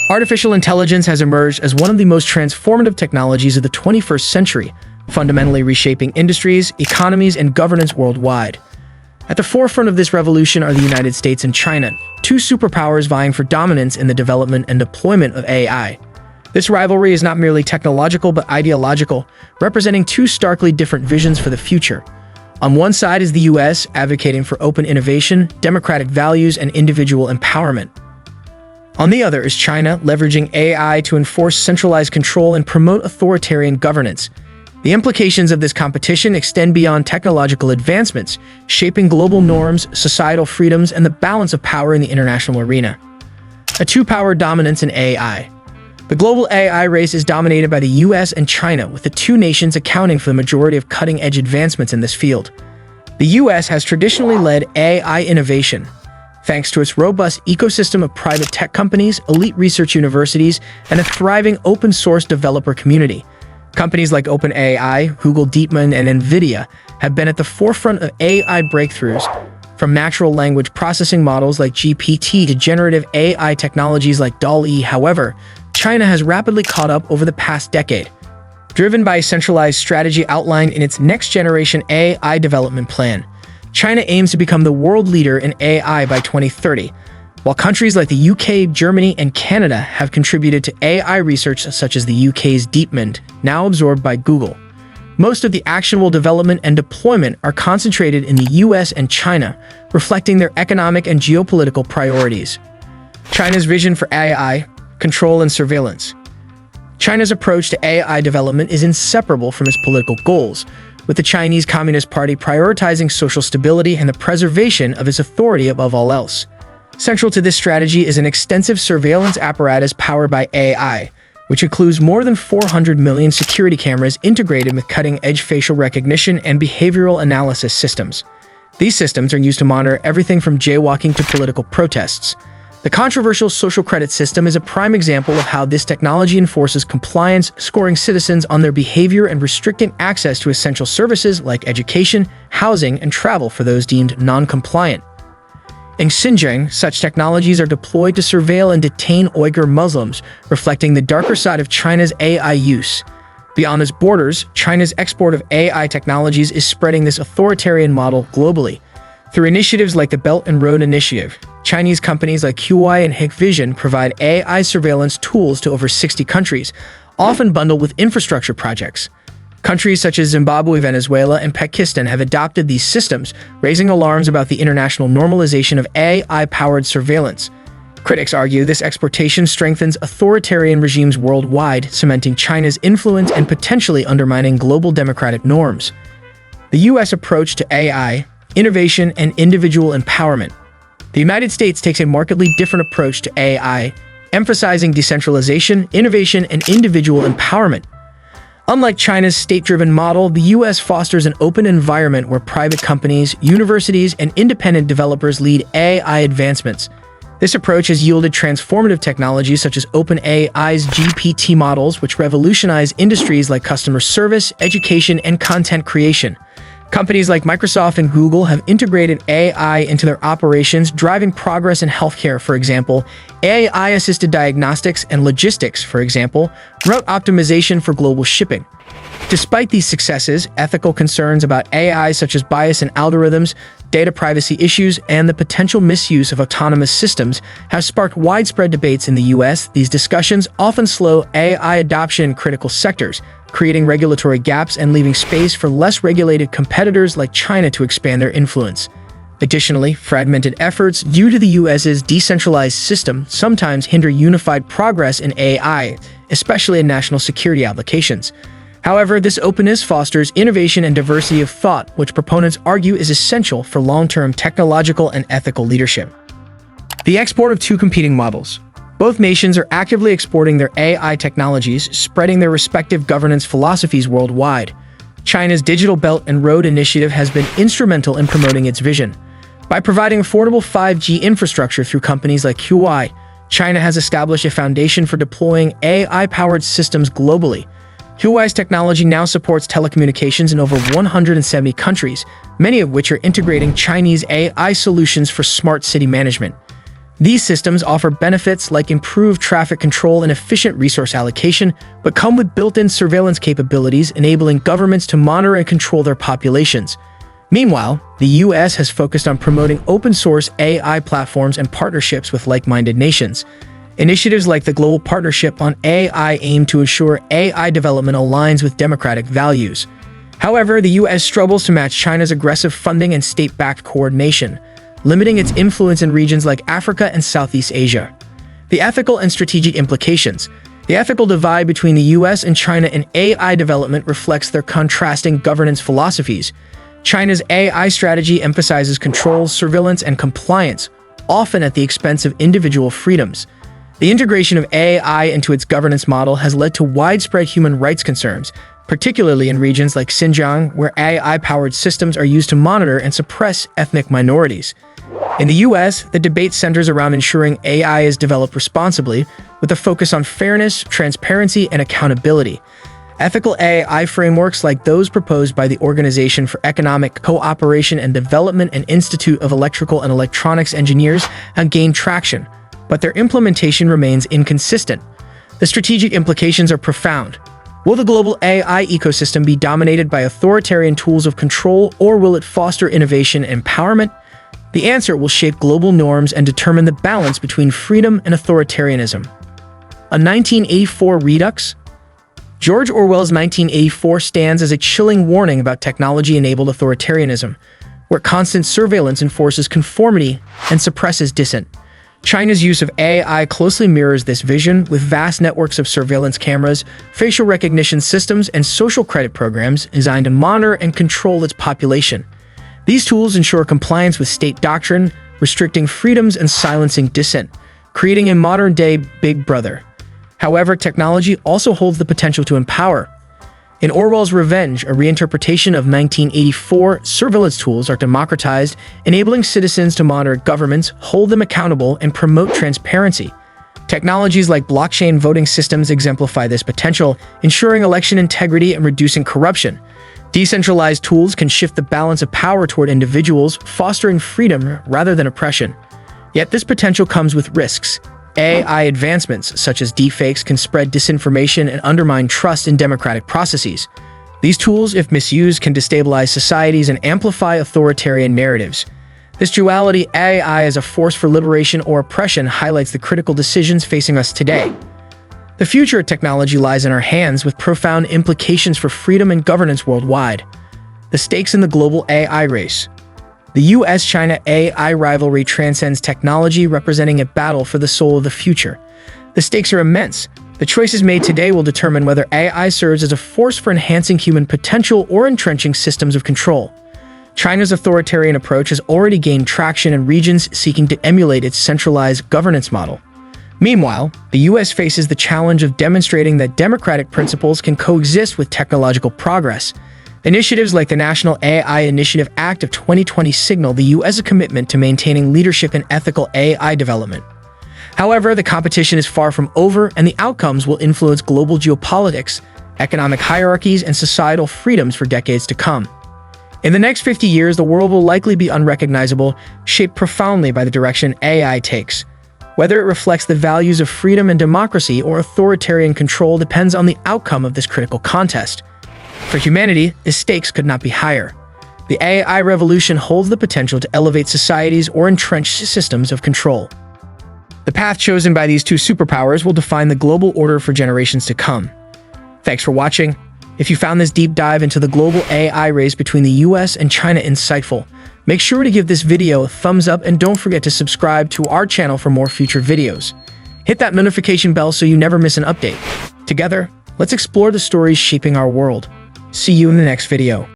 Artificial intelligence has emerged as one of the most transformative technologies of the 21st century, fundamentally reshaping industries, economies, and governance worldwide. At the forefront of this revolution are the United States and China, two superpowers vying for dominance in the development and deployment of AI. This rivalry is not merely technological but ideological, representing two starkly different visions for the future. On one side is the US, advocating for open innovation, democratic values, and individual empowerment. On the other is China, leveraging AI to enforce centralized control and promote authoritarian governance. The implications of this competition extend beyond technological advancements, shaping global norms, societal freedoms, and the balance of power in the international arena. A two-power dominance in AI. The global AI race is dominated by the US and China, with the two nations accounting for the majority of cutting-edge advancements in this field. The US has traditionally led AI innovation, thanks to its robust ecosystem of private tech companies, elite research universities, and a thriving open-source developer community. Companies like OpenAI, Google DeepMind, and NVIDIA have been at the forefront of AI breakthroughs, from natural language processing models like GPT to generative AI technologies like DALL-E. However, China has rapidly caught up over the past decade. Driven by a centralized strategy outlined in its next-generation AI development plan, China aims to become the world leader in AI by 2030, while countries like the UK, Germany, and Canada have contributed to AI research such as the UK's DeepMind, now absorbed by Google. Most of the actionable development and deployment are concentrated in the US and China, reflecting their economic and geopolitical priorities. China's vision for AI, control, and surveillance. China's approach to AI development is inseparable from its political goals, with the Chinese Communist Party prioritizing social stability and the preservation of its authority above all else. Central to this strategy is an extensive surveillance apparatus powered by AI, which includes more than 400 million security cameras integrated with cutting-edge facial recognition and behavioral analysis systems. These systems are used to monitor everything from jaywalking to political protests. The controversial social credit system is a prime example of how this technology enforces compliance, scoring citizens on their behavior and restricting access to essential services like education, housing, and travel for those deemed non-compliant. In Xinjiang, such technologies are deployed to surveil and detain Uyghur Muslims, reflecting the darker side of China's AI use. Beyond its borders, China's export of AI technologies is spreading this authoritarian model globally. Through initiatives like the Belt and Road Initiative, Chinese companies like Huawei and Hikvision provide AI surveillance tools to over 60 countries, often bundled with infrastructure projects. Countries such as Zimbabwe, Venezuela, and Pakistan have adopted these systems, raising alarms about the international normalization of AI-powered surveillance. Critics argue this exportation strengthens authoritarian regimes worldwide, cementing China's influence and potentially undermining global democratic norms. The US approach to AI, innovation, and individual empowerment. The United States takes a markedly different approach to AI, emphasizing decentralization, innovation, and individual empowerment. Unlike China's state-driven model, the US fosters an open environment where private companies, universities, and independent developers lead AI advancements. This approach has yielded transformative technologies such as OpenAI's GPT models, which revolutionize industries like customer service, education, and content creation. Companies like Microsoft and Google have integrated AI into their operations, driving progress in healthcare, for example, AI-assisted diagnostics and logistics, for example, route optimization for global shipping. Despite these successes, ethical concerns about AI such as bias in algorithms, data privacy issues, and the potential misuse of autonomous systems have sparked widespread debates in the US. These discussions often slow AI adoption in critical sectors, creating regulatory gaps and leaving space for less regulated competitors like China to expand their influence. Additionally, fragmented efforts due to the US's decentralized system sometimes hinder unified progress in AI, especially in national security applications. However, this openness fosters innovation and diversity of thought, which proponents argue is essential for long-term technological and ethical leadership. The export of two competing models. Both nations are actively exporting their AI technologies, spreading their respective governance philosophies worldwide. China's Digital Belt and Road Initiative has been instrumental in promoting its vision. By providing affordable 5G infrastructure through companies like Huawei, China has established a foundation for deploying AI-powered systems globally. Huawei's technology now supports telecommunications in over 170 countries, many of which are integrating Chinese AI solutions for smart city management. These systems offer benefits like improved traffic control and efficient resource allocation, but come with built-in surveillance capabilities enabling governments to monitor and control their populations. Meanwhile, the US has focused on promoting open-source AI platforms and partnerships with like-minded nations. Initiatives like the Global Partnership on AI aim to ensure AI development aligns with democratic values. However, the US struggles to match China's aggressive funding and state-backed coordination, limiting its influence in regions like Africa and Southeast Asia. The ethical and strategic implications. The ethical divide between the US and China in AI development reflects their contrasting governance philosophies. China's AI strategy emphasizes control, surveillance, and compliance, often at the expense of individual freedoms. The integration of AI into its governance model has led to widespread human rights concerns, particularly in regions like Xinjiang, where AI-powered systems are used to monitor and suppress ethnic minorities. In the US, the debate centers around ensuring AI is developed responsibly, with a focus on fairness, transparency, and accountability. Ethical AI frameworks like those proposed by the Organization for Economic Cooperation and Development and Institute of Electrical and Electronics Engineers have gained traction, but their implementation remains inconsistent. The strategic implications are profound. Will the global AI ecosystem be dominated by authoritarian tools of control, or will it foster innovation and empowerment? The answer will shape global norms and determine the balance between freedom and authoritarianism. A 1984 redux? George Orwell's 1984 stands as a chilling warning about technology-enabled authoritarianism, where constant surveillance enforces conformity and suppresses dissent. China's use of AI closely mirrors this vision, with vast networks of surveillance cameras, facial recognition systems, and social credit programs designed to monitor and control its population. These tools ensure compliance with state doctrine, restricting freedoms and silencing dissent, creating a modern-day Big Brother. However, technology also holds the potential to empower. In Orwell's Revenge, a reinterpretation of 1984, surveillance tools are democratized, enabling citizens to monitor governments, hold them accountable, and promote transparency. Technologies like blockchain voting systems exemplify this potential, ensuring election integrity and reducing corruption. Decentralized tools can shift the balance of power toward individuals, fostering freedom rather than oppression. Yet this potential comes with risks. AI advancements, such as deepfakes, can spread disinformation and undermine trust in democratic processes. These tools, if misused, can destabilize societies and amplify authoritarian narratives. This duality, AI as a force for liberation or oppression, highlights the critical decisions facing us today. The future of technology lies in our hands, with profound implications for freedom and governance worldwide. The stakes in the global AI race. The US-China AI rivalry transcends technology, representing a battle for the soul of the future. The stakes are immense. The choices made today will determine whether AI serves as a force for enhancing human potential or entrenching systems of control. China's authoritarian approach has already gained traction in regions seeking to emulate its centralized governance model. Meanwhile, the US faces the challenge of demonstrating that democratic principles can coexist with technological progress. Initiatives like the National AI Initiative Act of 2020 signal the U.S.'s commitment to maintaining leadership in ethical AI development. However, the competition is far from over, and the outcomes will influence global geopolitics, economic hierarchies, and societal freedoms for decades to come. In the next 50 years, the world will likely be unrecognizable, shaped profoundly by the direction AI takes. Whether it reflects the values of freedom and democracy or authoritarian control depends on the outcome of this critical contest. For humanity, the stakes could not be higher. The AI revolution holds the potential to elevate societies or entrench systems of control. The path chosen by these two superpowers will define the global order for generations to come. Thanks for watching. If you found this deep dive into the global AI race between the US and China insightful, make sure to give this video a thumbs up and don't forget to subscribe to our channel for more future videos. Hit that notification bell so you never miss an update. Together, let's explore the stories shaping our world. See you in the next video.